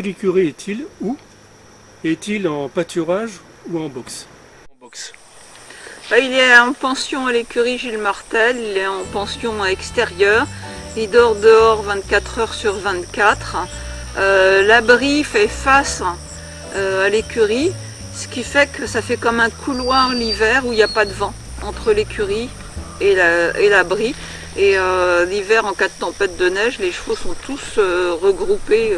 L'écurie est-il où? Est-il en pâturage ou en box? Il est en pension à l'écurie Gilles Martel, il est en pension extérieure, il dort dehors 24 heures sur 24. L'abri fait face à l'écurie, ce qui fait que ça fait comme un couloir l'hiver où il n'y a pas de vent entre l'écurie et l'abri. Et l'hiver, en cas de tempête de neige, les chevaux sont tous regroupés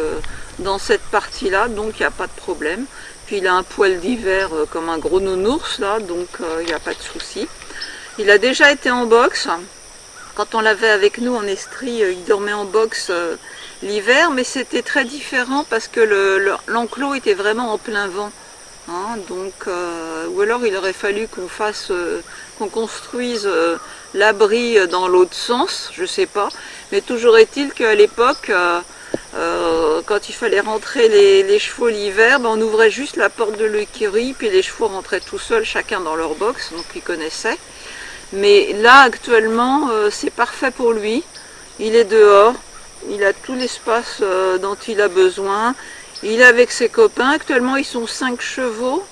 dans cette partie-là, donc il n'y a pas de problème. Puis il a un poil d'hiver comme un gros nounours, là, donc il n'y a pas de souci. Il a déjà été en boxe. Quand on l'avait avec nous en Estrie, il dormait en boxe l'hiver, mais c'était très différent parce que l'enclos était vraiment en plein vent. Hein, donc, ou alors il aurait fallu qu'on construise l'abri dans l'autre sens, je sais pas. Mais toujours est-il qu'à l'époque, quand il fallait rentrer les chevaux l'hiver, on ouvrait juste la porte de l'écurie, puis les chevaux rentraient tout seuls, chacun dans leur box, donc ils connaissaient. Mais là, actuellement, c'est parfait pour lui. Il est dehors, il a tout l'espace dont il a besoin. Il est avec ses copains. Actuellement, ils sont 5 chevaux.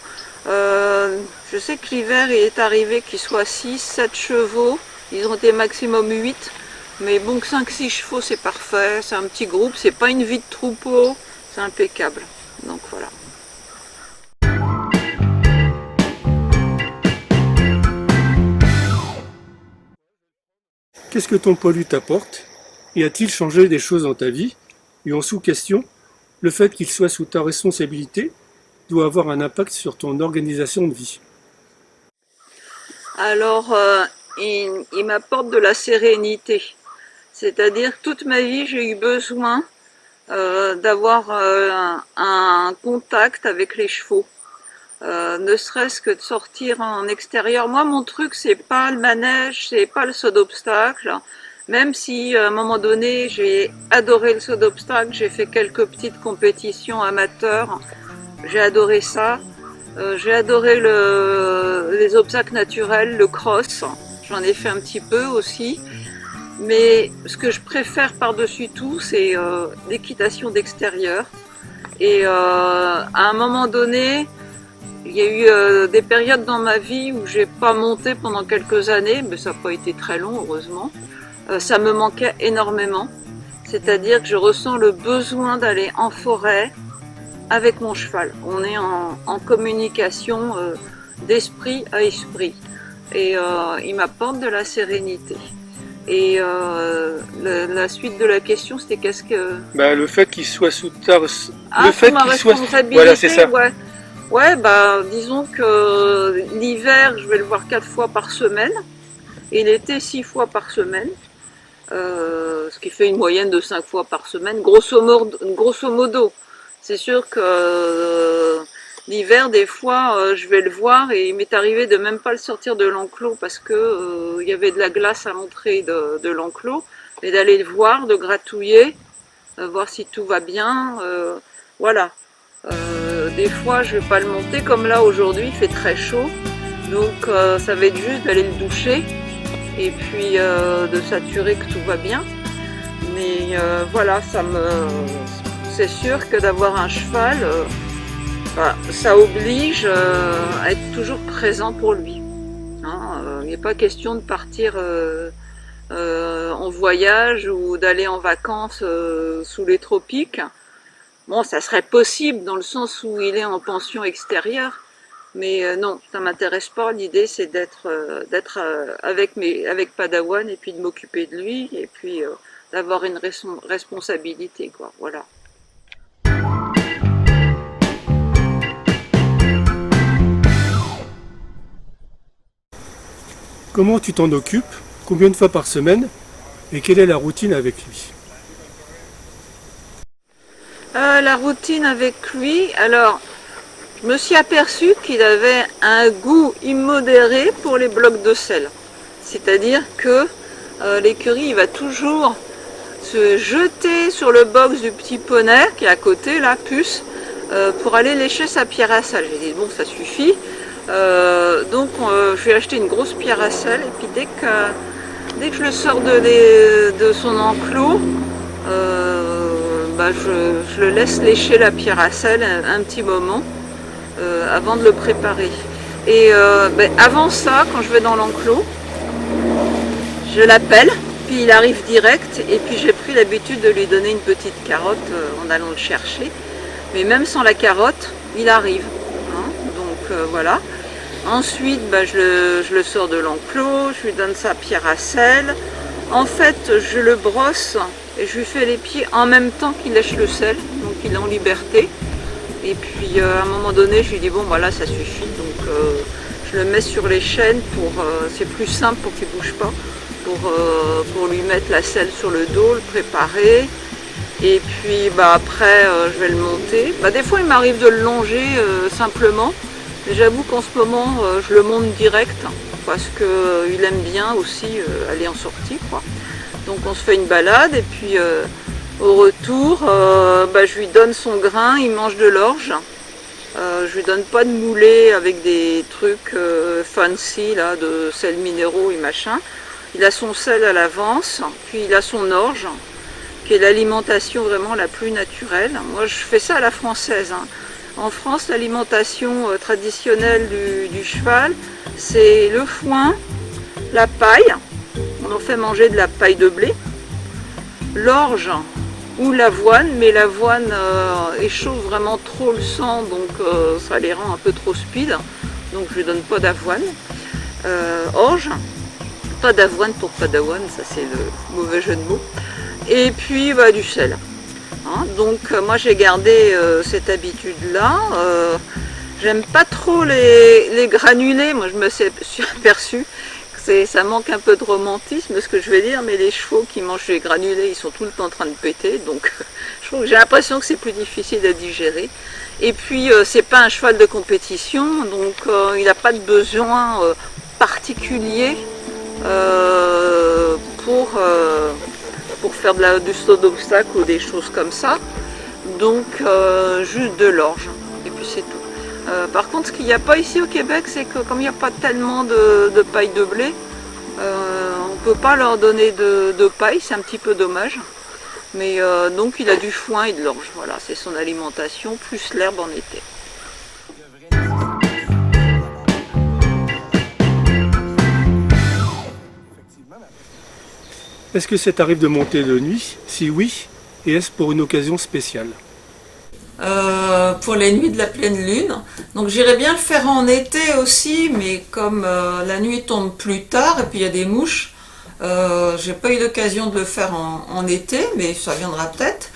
Je sais que l'hiver, il est arrivé qu'ils soient 6, 7 chevaux. Ils ont été maximum 8. Mais bon, que 5-6 chevaux, c'est parfait. C'est un petit groupe. C'est pas une vie de troupeau. C'est impeccable. Donc voilà. Qu'est-ce que ton poilu t'apporte? Et a-t-il changé des choses dans ta vie? Et en sous-question, le fait qu'il soit sous ta responsabilité doit avoir un impact sur ton organisation de vie. Alors, il m'apporte de la sérénité. C'est-à-dire que toute ma vie, j'ai eu besoin d'avoir un contact avec les chevaux. Ne serait-ce que de sortir en extérieur. Moi, mon truc, c'est pas le manège, c'est pas le saut d'obstacle. Même si, à un moment donné, j'ai adoré le saut d'obstacle, j'ai fait quelques petites compétitions amateurs, j'ai adoré ça. J'ai adoré les obstacles naturels, le cross, j'en ai fait un petit peu aussi. Mais ce que je préfère par-dessus tout, c'est l'équitation d'extérieur. Et à un moment donné, il y a eu des périodes dans ma vie où j'ai pas monté pendant quelques années, mais ça n'a pas été très long, heureusement. Ça me manquait énormément. C'est-à-dire que je ressens le besoin d'aller en forêt avec mon cheval. On est en communication d'esprit à esprit. Et il m'apporte de la sérénité. Et la suite de la question, c'était qu'est-ce que... Le fait qu'il soit sous ta... Ah, sous ma responsabilité, Voilà, c'est ça. Ouais. Ouais, disons que l'hiver, je vais le voir 4 fois par semaine, et l'été 6 fois par semaine, ce qui fait une moyenne de 5 fois par semaine, grosso modo. C'est sûr que l'hiver, des fois, je vais le voir, et il m'est arrivé de même pas le sortir de l'enclos parce que il y avait de la glace à l'entrée de l'enclos, et d'aller le voir, de gratouiller, voir si tout va bien, voilà. Des fois je vais pas le monter comme là aujourd'hui, il fait très chaud, donc ça va être juste d'aller le doucher et puis de s'assurer que tout va bien. Mais voilà, c'est sûr que d'avoir un cheval, ça oblige à être toujours présent pour lui. Hein, il n'est pas question de partir en voyage ou d'aller en vacances sous les tropiques. Bon, ça serait possible dans le sens où il est en pension extérieure, mais non, ça m'intéresse pas. L'idée, c'est d'être avec Padawan et puis de m'occuper de lui et puis d'avoir une responsabilité, quoi. Voilà. Comment tu t'en occupes? Combien de fois par semaine? Et quelle est la routine avec lui? La routine avec lui, alors je me suis aperçue qu'il avait un goût immodéré pour les blocs de sel. C'est-à-dire que l'écurie, il va toujours se jeter sur le box du petit poney qui est à côté, la puce, pour aller lécher sa pierre à sel. J'ai dit bon, ça suffit. Donc je lui ai acheté une grosse pierre à sel et puis dès que je le sors de son enclos, je le laisse lécher la pierre à sel un petit moment avant de le préparer. Et avant ça, quand je vais dans l'enclos, je l'appelle, puis il arrive direct, et puis j'ai pris l'habitude de lui donner une petite carotte en allant le chercher. Mais même sans la carotte, il arrive. Hein, donc voilà. Ensuite, je le sors de l'enclos, je lui donne sa pierre à sel. En fait, je le brosse et je lui fais les pieds en même temps qu'il lèche le sel, donc il est en liberté. Et puis à un moment donné, je lui dis bon voilà, ça suffit. Donc je le mets sur les chaînes c'est plus simple pour qu'il ne bouge pas, pour lui mettre la selle sur le dos, le préparer. Et puis après, je vais le monter. Des fois, il m'arrive de le longer simplement. Mais j'avoue qu'en ce moment, je le monte direct parce qu'il aime bien aussi aller en sortie, quoi. Donc on se fait une balade et puis au retour, je lui donne son grain, il mange de l'orge. Je lui donne pas de moulé avec des trucs fancy là, de sels minéraux et machin. Il a son sel à l'avance, puis il a son orge, qui est l'alimentation vraiment la plus naturelle. Moi je fais ça à la française, hein. En France, l'alimentation traditionnelle du cheval, c'est le foin, la paille, on en fait manger de la paille de blé, l'orge ou l'avoine, mais l'avoine échauffe vraiment trop le sang, donc ça les rend un peu trop speed, donc je ne donne pas d'avoine. Orge, pas d'avoine pour padawan, ça c'est le mauvais jeu de mots, et puis du sel. Hein, donc moi j'ai gardé cette habitude là, j'aime pas trop les granulés, moi je me suis aperçue que ça manque un peu de romantisme ce que je vais dire, mais les chevaux qui mangent les granulés ils sont tout le temps en train de péter, donc je trouve que j'ai l'impression que c'est plus difficile à digérer. Et puis c'est pas un cheval de compétition, donc il n'a pas de besoin particulier pour faire du saut d'obstacle ou des choses comme ça, donc juste de l'orge et puis c'est tout. Par contre, ce qu'il n'y a pas ici au Québec, c'est que comme il n'y a pas tellement de paille de blé, on ne peut pas leur donner de paille, c'est un petit peu dommage, mais donc il a du foin et de l'orge, voilà, c'est son alimentation, plus l'herbe en été. Est-ce que ça t'arrive de monter de nuit? Si oui, et est-ce pour une occasion spéciale? Pour les nuits de la pleine lune. Donc j'irais bien le faire en été aussi, mais comme la nuit tombe plus tard et puis il y a des mouches, j'ai pas eu l'occasion de le faire en été, mais ça viendra peut-être.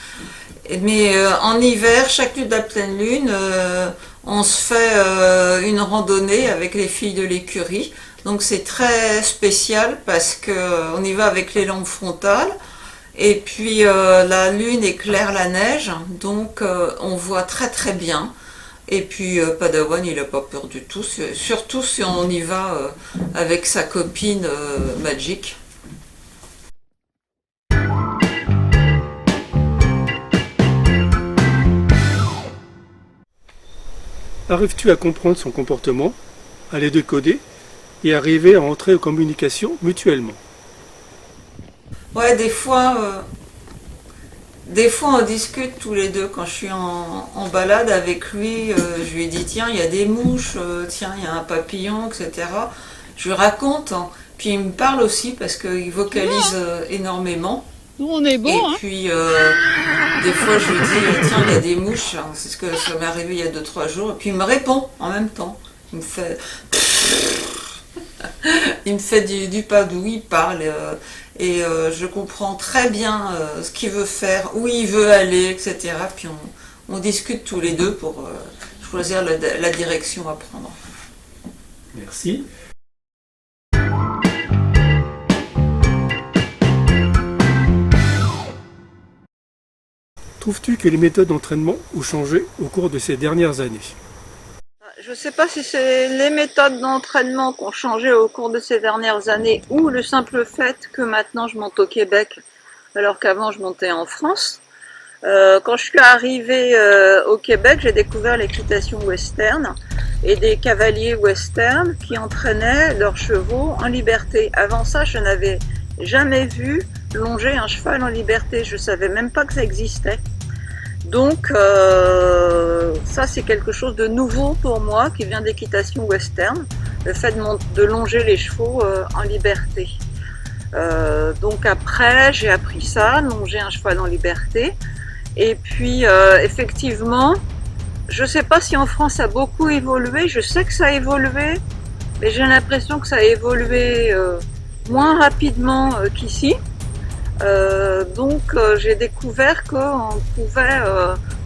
Mais en hiver, chaque nuit de la pleine lune, on se fait une randonnée avec les filles de l'écurie. Donc c'est très spécial parce qu'on y va avec les lampes frontales. Et puis la lune éclaire la neige, donc on voit très très bien. Et puis Padawan, il n'a pas peur du tout, surtout si on y va avec sa copine Magic. Arrives-tu à comprendre son comportement, à les décoder et arriver à entrer en communication mutuellement? Ouais, des fois on discute tous les deux quand je suis en balade avec lui. Je lui dis tiens, il y a des mouches, tiens, il y a un papillon, etc. Je lui raconte, hein. Puis il me parle aussi parce qu'il vocalise énormément. Nous, on est bon, Et hein. puis, des fois, je lui dis, tiens, il y a des mouches, hein. C'est ce que ça m'est arrivé il y a 2-3 jours. Et puis, il me répond en même temps. Il me fait, du padou, il parle. Et je comprends très bien ce qu'il veut faire, où il veut aller, etc. Puis, on discute tous les deux pour choisir la direction à prendre. Merci. Trouves-tu que les méthodes d'entraînement ont changé au cours de ces dernières années? Je ne sais pas si c'est les méthodes d'entraînement qui ont changé au cours de ces dernières années ou le simple fait que maintenant je monte au Québec alors qu'avant je montais en France. Quand je suis arrivée au Québec, j'ai découvert l'équitation western et des cavaliers western qui entraînaient leurs chevaux en liberté. Avant ça, je n'avais jamais vu longer un cheval en liberté, je ne savais même pas que ça existait. Donc ça c'est quelque chose de nouveau pour moi qui vient d'équitation western, le fait de longer les chevaux en liberté. Donc après j'ai appris ça, longer un cheval en liberté. Et puis effectivement, je sais pas si en France ça a beaucoup évolué, je sais que ça a évolué, mais j'ai l'impression que ça a évolué moins rapidement qu'ici. Donc j'ai découvert qu'on pouvait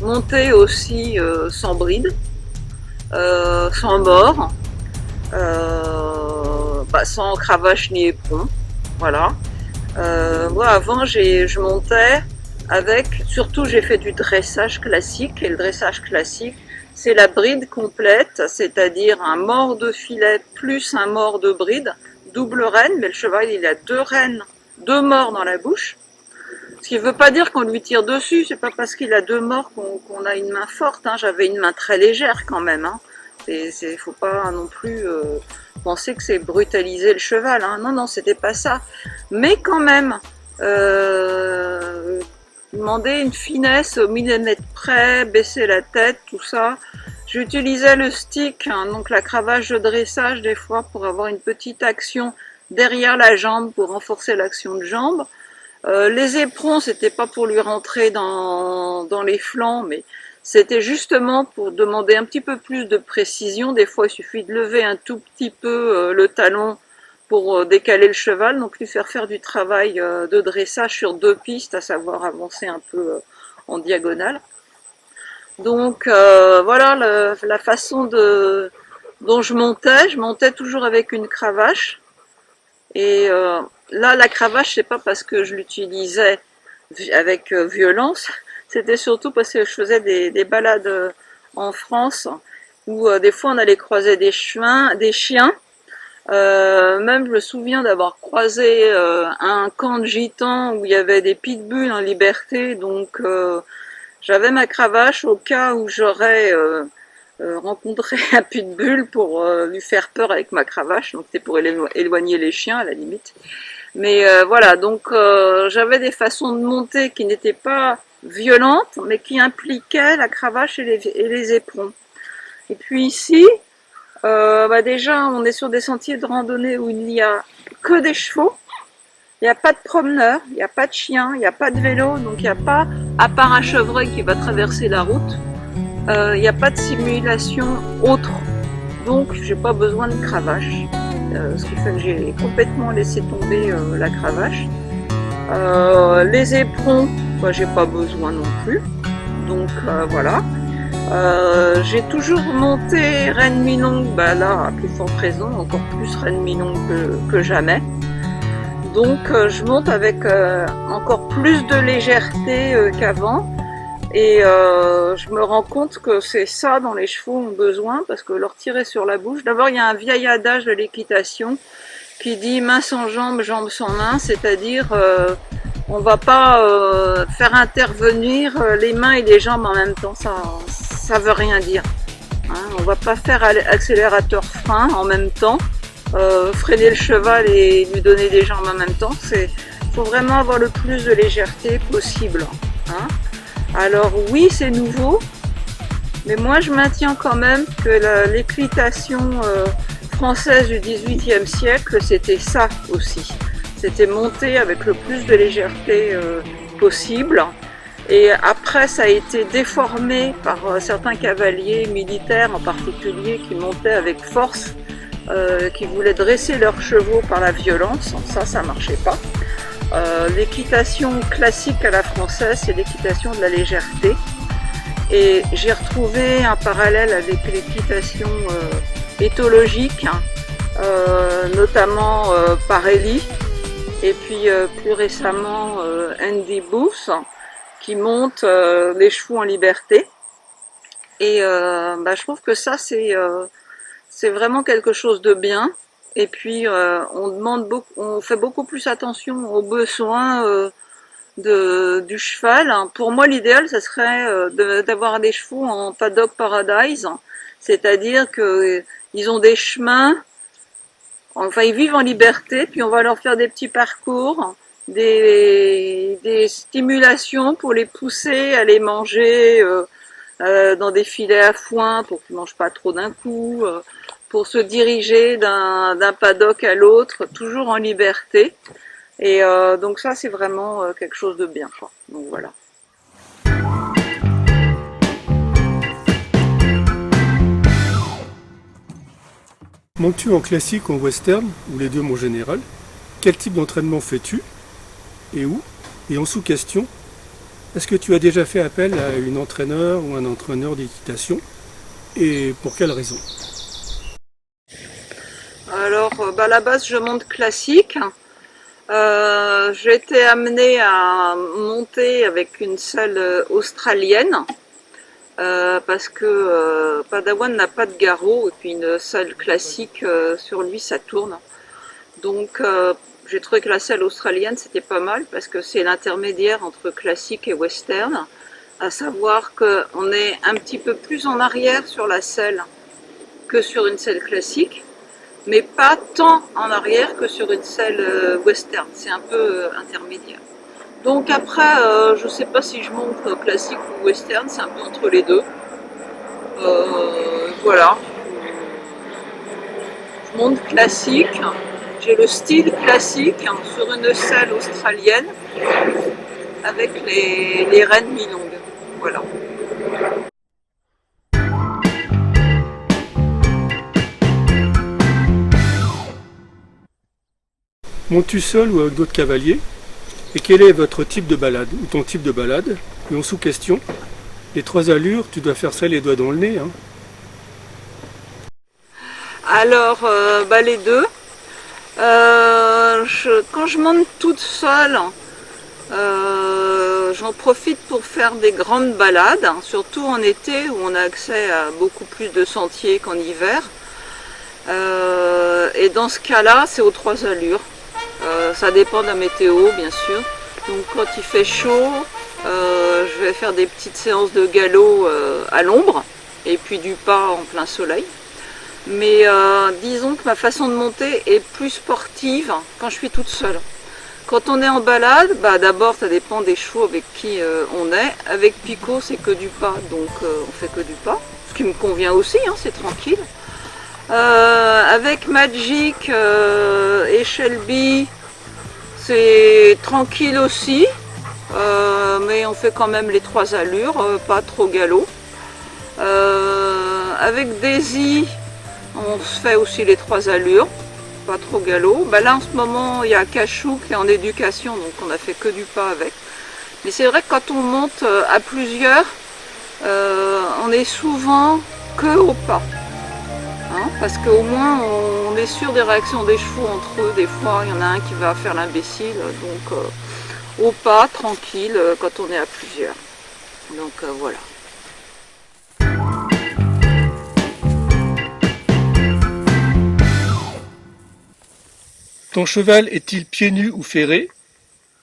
monter aussi sans bride, sans mors, sans cravache ni éperon. Voilà. Moi avant je montais avec, surtout j'ai fait du dressage classique, et le dressage classique c'est la bride complète, c'est-à-dire un mors de filet plus un mors de bride, double renne, mais le cheval il a deux rennes, deux morts dans la bouche. Ce qui ne veut pas dire qu'on lui tire dessus, c'est pas parce qu'il a deux morts qu'on a une main forte, hein. J'avais une main très légère quand même, hein. Faut pas non plus penser que c'est brutaliser le cheval, hein. Non, non, c'était pas ça. Mais quand même, demander une finesse au millimètre près, baisser la tête, tout ça. J'utilisais le stick, hein, donc la cravache de dressage des fois pour avoir une petite action derrière la jambe pour renforcer l'action de jambe. Les éperons, c'était pas pour lui rentrer dans les flancs, mais c'était justement pour demander un petit peu plus de précision. Des fois, il suffit de lever un tout petit peu le talon pour décaler le cheval, donc lui faire du travail de dressage sur deux pistes, à savoir avancer un peu en diagonale. Donc voilà la façon dont je montais toujours avec une cravache. Et là, la cravache, c'est pas parce que je l'utilisais avec violence, c'était surtout parce que je faisais des balades en France où des fois on allait croiser des chiens. Même je me souviens d'avoir croisé un camp de gitans où il y avait des pitbulls en liberté, donc j'avais ma cravache au cas où j'aurais rencontrer un pitbull pour lui faire peur avec ma cravache, donc c'était pour éloigner les chiens à la limite. Mais voilà, donc j'avais des façons de monter qui n'étaient pas violentes, mais qui impliquaient la cravache et les éperons. Et puis ici, déjà on est sur des sentiers de randonnée où il n'y a que des chevaux, il n'y a pas de promeneurs, il n'y a pas de chiens, il n'y a pas de vélo, donc il n'y a pas, à part un chevreuil qui va traverser la route, il n'y a pas de simulation autre, donc j'ai pas besoin de cravache, ce qui fait que j'ai complètement laissé tomber la cravache. Les éperons, j'ai pas besoin non plus, donc voilà. J'ai toujours monté reine mi-longue, là à plus forte raison, encore plus reine mi-longue que jamais. Donc je monte avec encore plus de légèreté qu'avant. Et je me rends compte que c'est ça dont les chevaux ont besoin, parce que leur tirer sur la bouche, d'abord il y a un vieil adage de l'équitation qui dit main sans jambe, jambe sans main, c'est-à-dire on va pas faire intervenir les mains et les jambes en même temps, ça veut rien dire. Hein, on va pas faire accélérateur frein en même temps, freiner le cheval et lui donner des jambes en même temps, faut vraiment avoir le plus de légèreté possible. Hein. Alors oui, c'est nouveau, mais moi je maintiens quand même que l'équitation française du XVIIIe siècle, c'était ça aussi. C'était monter avec le plus de légèreté possible. Et après, ça a été déformé par certains cavaliers militaires en particulier qui montaient avec force, qui voulaient dresser leurs chevaux par la violence. Ça marchait pas. L'équitation classique à la française, c'est l'équitation de la légèreté. Et j'ai retrouvé un parallèle avec l'équitation éthologique, notamment Parelli, et puis plus récemment Andy Booth, qui monte les chevaux en liberté. Et je trouve que ça, c'est vraiment quelque chose de bien. Et puis on fait beaucoup plus attention aux besoins du cheval. Pour moi, l'idéal, ça serait d'avoir des chevaux en paddock paradise, c'est-à-dire que ils ont des chemins, enfin ils vivent en liberté, puis on va leur faire des petits parcours des stimulations pour les pousser à les manger dans des filets à foin pour qu'ils ne mangent pas trop d'un coup, pour se diriger d'un paddock à l'autre, toujours en liberté. Et donc ça, c'est vraiment quelque chose de bien, quoi. Donc voilà. Montes-tu en classique ou en western, ou les deux mon général? Quel type d'entraînement fais-tu? Et où? Et en sous-question, est-ce que tu as déjà fait appel à une entraîneur ou un entraîneur d'équitation? Et pour quelle raison? Alors, à la base, je monte classique. J'ai été amenée à monter avec une selle australienne parce que Padawan n'a pas de garrot et puis une selle classique sur lui ça tourne. Donc j'ai trouvé que la selle australienne c'était pas mal parce que c'est l'intermédiaire entre classique et western, à savoir qu'on est un petit peu plus en arrière sur la selle que sur une selle classique, mais pas tant en arrière que sur une selle western, c'est un peu intermédiaire. Donc après, je sais pas si je monte classique ou western, c'est un peu entre les deux. Voilà, je monte classique, j'ai le style classique sur une selle australienne avec les rênes mi-longues. Voilà. Montes-tu seul ou avec d'autres cavaliers? Et quel est votre type de balade, ou ton type de balade? Et en sous-question, les 3 allures, tu dois faire ça les doigts dans le nez, hein. Alors, les deux. Quand je monte toute seule, j'en profite pour faire des grandes balades, hein, surtout en été où on a accès à beaucoup plus de sentiers qu'en hiver. Et dans ce cas-là, c'est aux 3 allures. Ça dépend de la météo, bien sûr. Donc quand il fait chaud, je vais faire des petites séances de galop à l'ombre et puis du pas en plein soleil. Mais disons que ma façon de monter est plus sportive quand je suis toute seule. Quand on est en balade, d'abord ça dépend des chevaux avec qui on est. Avec Pico c'est que du pas, donc on fait que du pas. Ce qui me convient aussi, hein, c'est tranquille. Avec Magic et Shelby, c'est tranquille aussi. Mais on fait quand même les 3 allures, pas trop galop. Avec Daisy, on se fait aussi les 3 allures, pas trop galop. Là en ce moment il y a Cachou qui est en éducation, donc on a fait que du pas avec. Mais c'est vrai que quand on monte à plusieurs, on est souvent que au pas. Hein, parce qu'au moins on est sûr des réactions des chevaux entre eux. Des fois il y en a un qui va faire l'imbécile, donc au pas, tranquille, quand on est à plusieurs. Donc voilà. Ton cheval est-il pieds nus ou ferré?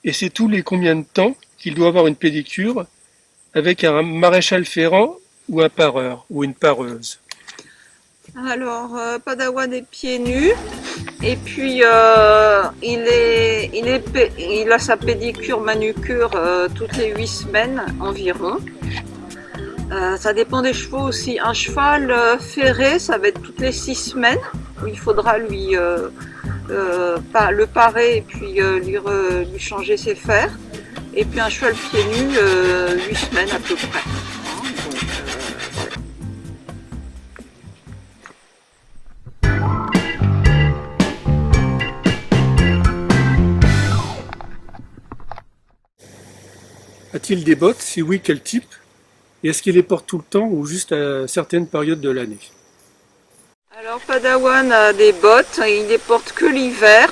Et c'est tous les combien de temps qu'il doit avoir une pédicure avec un maréchal ferrant ou un pareur ou une pareuse? Alors, Padawan est pieds nus, et puis il a sa pédicure manucure toutes les 8 semaines environ. Ça dépend des chevaux aussi. Un cheval ferré, ça va être toutes les 6 semaines, où il faudra lui le parer et puis lui changer ses fers. Et puis un cheval pieds nus, 8 semaines à peu près. Donc, voilà. A-t-il des bottes? Si oui, quel type? Et est-ce qu'il les porte tout le temps ou juste à certaines périodes de l'année? Alors Padawan a des bottes, il les porte que l'hiver,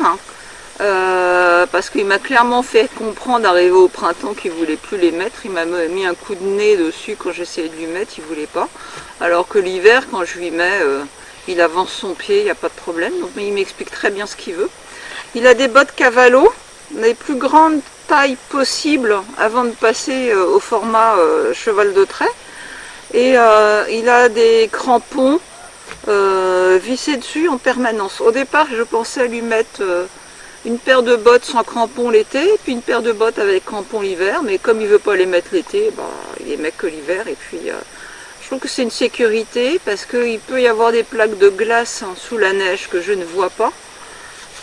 parce qu'il m'a clairement fait comprendre, arrivé au printemps, qu'il ne voulait plus les mettre. Il m'a mis un coup de nez dessus quand j'essayais de lui mettre, il ne voulait pas. Alors que l'hiver, quand je lui mets, il avance son pied, il n'y a pas de problème. Donc il m'explique très bien ce qu'il veut. Il a des bottes Cavallo, les plus grandes tailles possibles avant de passer au format cheval de trait. Et il a des crampons vissés dessus en permanence. Au départ, je pensais lui mettre une paire de bottes sans crampons l'été, puis une paire de bottes avec crampons l'hiver, mais comme il veut pas les mettre l'été, bah, il les met que l'hiver, et puis je trouve que c'est une sécurité, parce qu'il peut y avoir des plaques de glace sous la neige que je ne vois pas,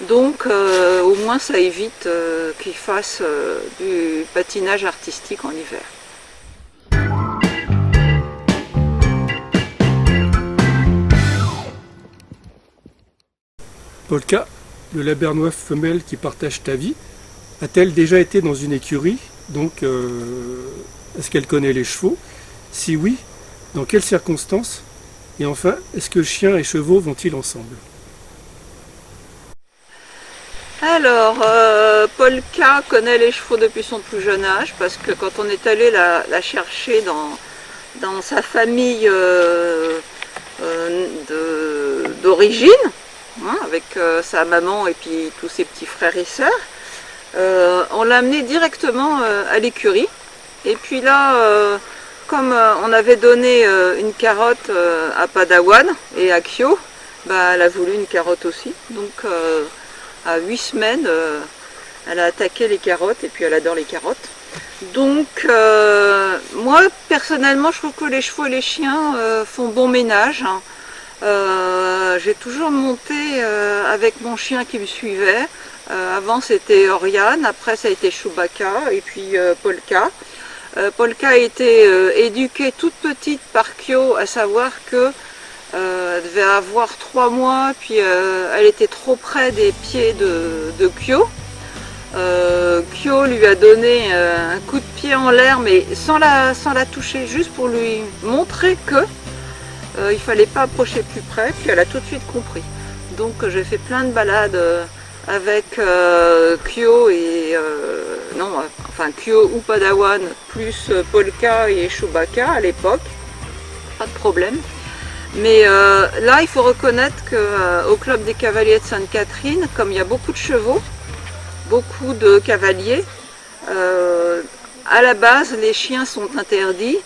donc au moins ça évite qu'il fasse du patinage artistique en hiver. Polka, le labernois femelle qui partage ta vie, a-t-elle déjà été dans une écurie? Donc, est-ce qu'elle connaît les chevaux? Si oui, dans quelles circonstances? Et enfin, est-ce que chiens et chevaux vont-ils ensemble? Alors, Polka connaît les chevaux depuis son plus jeune âge, parce que quand on est allé la chercher dans sa famille d'origine, hein, avec sa maman et puis tous ses petits frères et sœurs, on l'a amené directement à l'écurie. Et puis là, comme on avait donné une carotte à Padawan et à Kyo, bah, elle a voulu une carotte aussi. Donc à 8 semaines, elle a attaqué les carottes et puis elle adore les carottes. Donc moi personnellement je trouve que les chevaux et les chiens font bon ménage, hein. J'ai toujours monté avec mon chien qui me suivait. Avant c'était Oriane, après ça a été Chewbacca et puis Polka. Polka a été éduquée toute petite par Kyo, à savoir que elle devait avoir 3 mois, puis elle était trop près des pieds de Kyo. Kyo lui a donné un coup de pied en l'air, mais sans la toucher, juste pour lui montrer que il fallait pas approcher plus près, puis elle a tout de suite compris. Donc j'ai fait plein de balades avec Kyo et Kyo ou Padawan plus Polka et Chewbacca à l'époque, pas de problème. Mais là il faut reconnaître qu'au club des cavaliers de Sainte-Catherine, comme il y a beaucoup de chevaux, beaucoup de cavaliers, à la base les chiens sont interdits,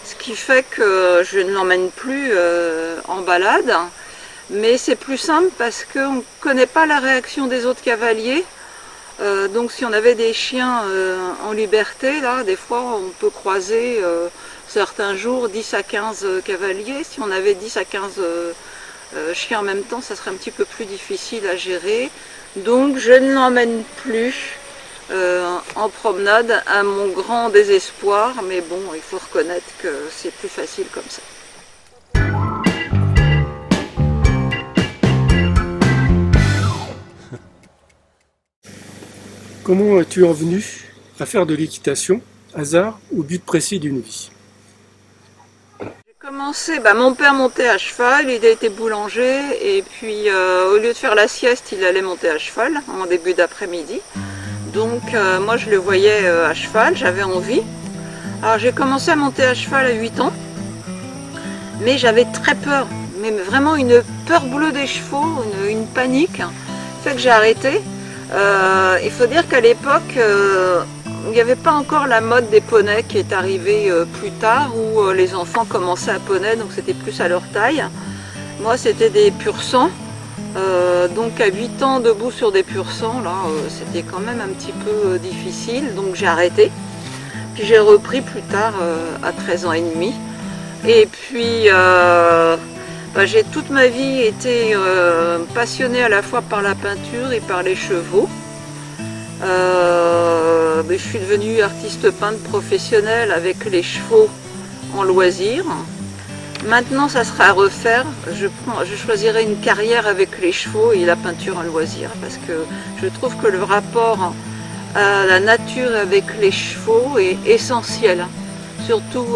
ce qui fait que je ne l'emmène plus en balade, mais c'est plus simple parce qu'on ne connaît pas la réaction des autres cavaliers. Donc si on avait des chiens en liberté, là des fois on peut croiser certains jours 10 à 15 cavaliers. Si on avait 10 à 15 chiens en même temps, ça serait un petit peu plus difficile à gérer. Donc je ne l'emmène plus en promenade, à mon grand désespoir, mais bon, il faut reconnaître que c'est plus facile comme ça. Comment es-tu en venu à faire de l'équitation, hasard ou but précis d'une vie? J'ai commencé, mon père montait à cheval, il a été boulanger, et puis au lieu de faire la sieste, il allait monter à cheval en début d'après-midi. Donc moi je le voyais à cheval, j'avais envie. Alors j'ai commencé à monter à cheval à 8 ans, mais j'avais très peur, mais vraiment une peur bleue des chevaux, une panique, fait que j'ai arrêté. Il faut dire qu'à l'époque, il n'y avait pas encore la mode des poneys qui est arrivée plus tard, où les enfants commençaient à poney, donc c'était plus à leur taille. Moi c'était des pur sang. Donc à 8 ans debout sur des pur sang, là, c'était quand même un petit peu difficile, donc j'ai arrêté. Puis j'ai repris plus tard à 13 ans et demi. Et puis j'ai toute ma vie été passionnée à la fois par la peinture et par les chevaux. Je suis devenue artiste peintre professionnelle avec les chevaux en loisir. Maintenant, ça sera à refaire. Je choisirai une carrière avec les chevaux et la peinture en loisir, parce que je trouve que le rapport à la nature avec les chevaux est essentiel. Surtout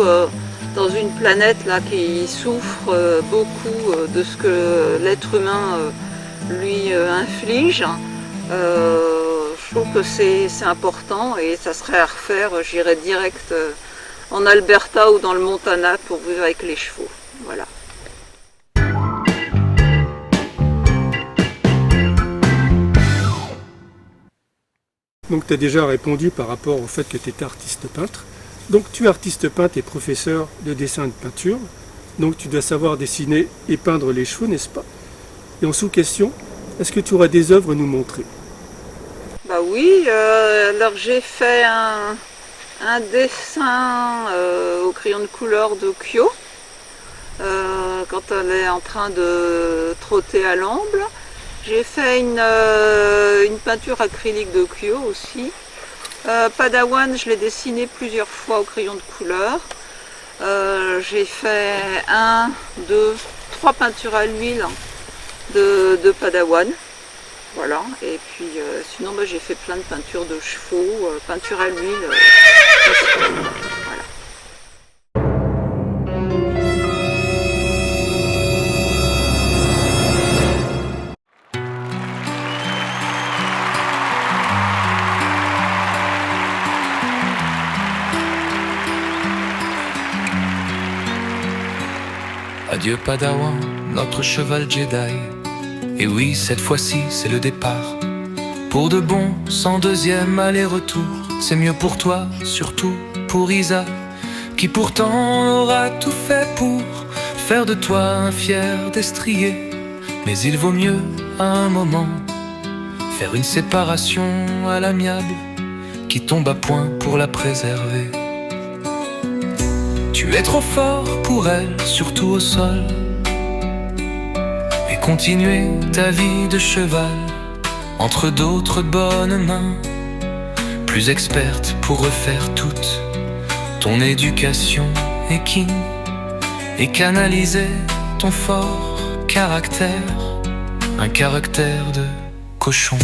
dans une planète là, qui souffre beaucoup de ce que l'être humain lui inflige. Je trouve que c'est important et ça serait à refaire. J'irai direct en Alberta ou dans le Montana pour vivre avec les chevaux. Voilà. Donc tu as déjà répondu par rapport au fait que tu étais artiste peintre. Donc tu es artiste peintre et professeur de dessin et de peinture. Donc tu dois savoir dessiner et peindre les chevaux, n'est-ce pas? Et en sous-question, est-ce que tu auras des œuvres à nous montrer? Bah oui, alors j'ai fait un dessin au crayon de couleur de Kyo quand elle est en train de trotter à l'amble. J'ai fait une peinture acrylique de Kyo aussi. Padawan, je l'ai dessiné plusieurs fois au crayon de couleur. J'ai fait 1, 2, 3 peintures à l'huile de Padawan. Voilà, et puis sinon j'ai fait plein de peintures de chevaux, peinture à l'huile. Voilà. Adieu Padawan, notre cheval Jedi. Et oui, cette fois-ci, c'est le départ. Pour de bon, sans deuxième aller-retour. C'est mieux pour toi, surtout pour Isa, qui pourtant aura tout fait pour faire de toi un fier destrier. Mais il vaut mieux, à un moment, faire une séparation à l'amiable, qui tombe à point pour la préserver. Tu es trop fort pour elle, surtout au sol. Et continuer ta vie de cheval entre d'autres bonnes mains, plus expertes pour refaire toute ton éducation équine et canaliser ton fort caractère, un caractère de cochon.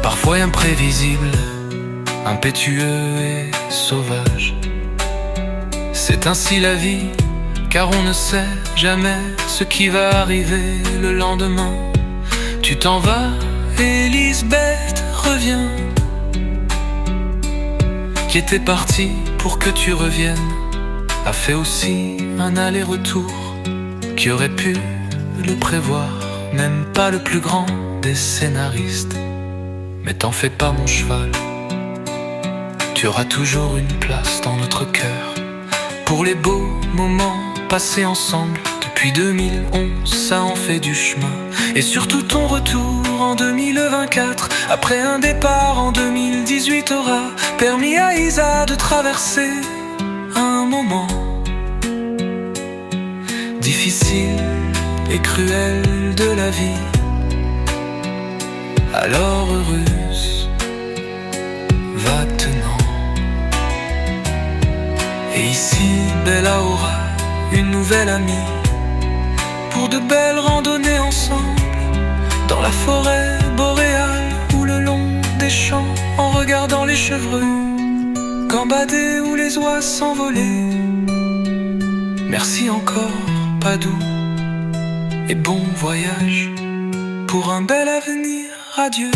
Parfois imprévisible, impétueux et sauvage. C'est ainsi la vie, car on ne sait jamais ce qui va arriver le lendemain. Tu t'en vas et Lisbeth revient, qui était partie pour que tu reviennes, a fait aussi un aller-retour qui aurait pu le prévoir, même pas le plus grand des scénaristes. Mais t'en fais pas mon cheval, tu auras toujours une place dans notre cœur pour les beaux moments passés ensemble. Depuis 2011, ça en fait du chemin. Et surtout ton retour en 2024, après un départ en 2018, aura permis à Isa de traverser un moment difficile et cruel de la vie. Alors heureuse va-t'en. Et ici, Bella aura une nouvelle amie pour de belles randonnées ensemble, dans la forêt boréale ou le long des champs, en regardant les chevreux gambader ou les oies s'envoler. Merci encore, Padou, et bon voyage pour un bel avenir. Adieu.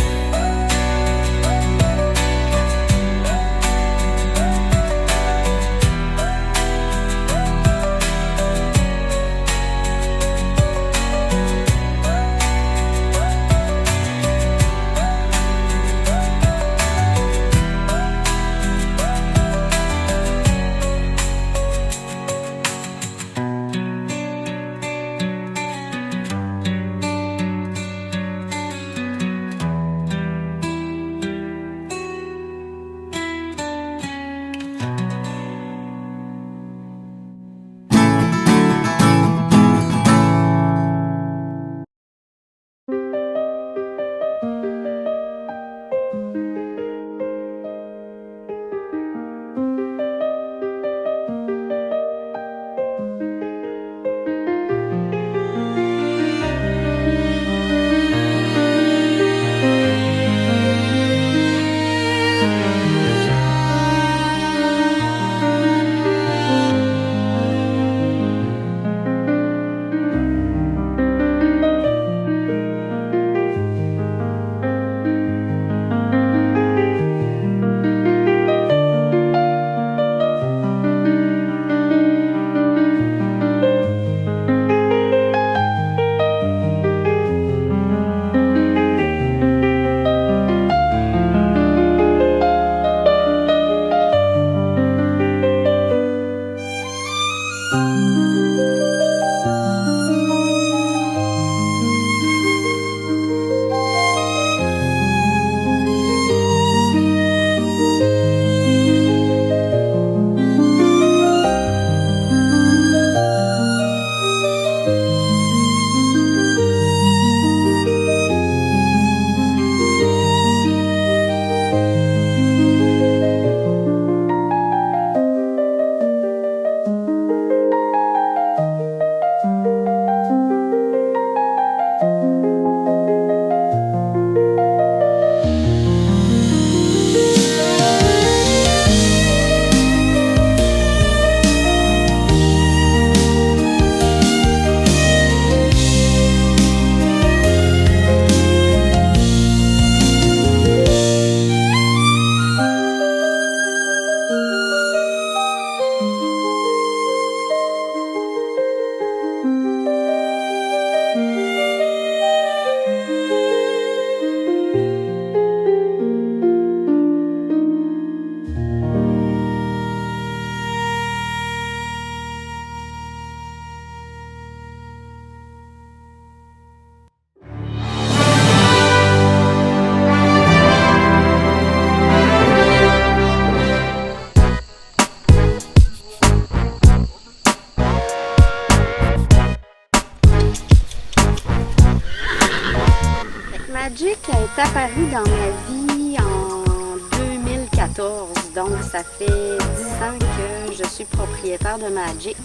Magic est apparu dans ma vie en 2014, donc ça fait 10 ans que je suis propriétaire de Magic.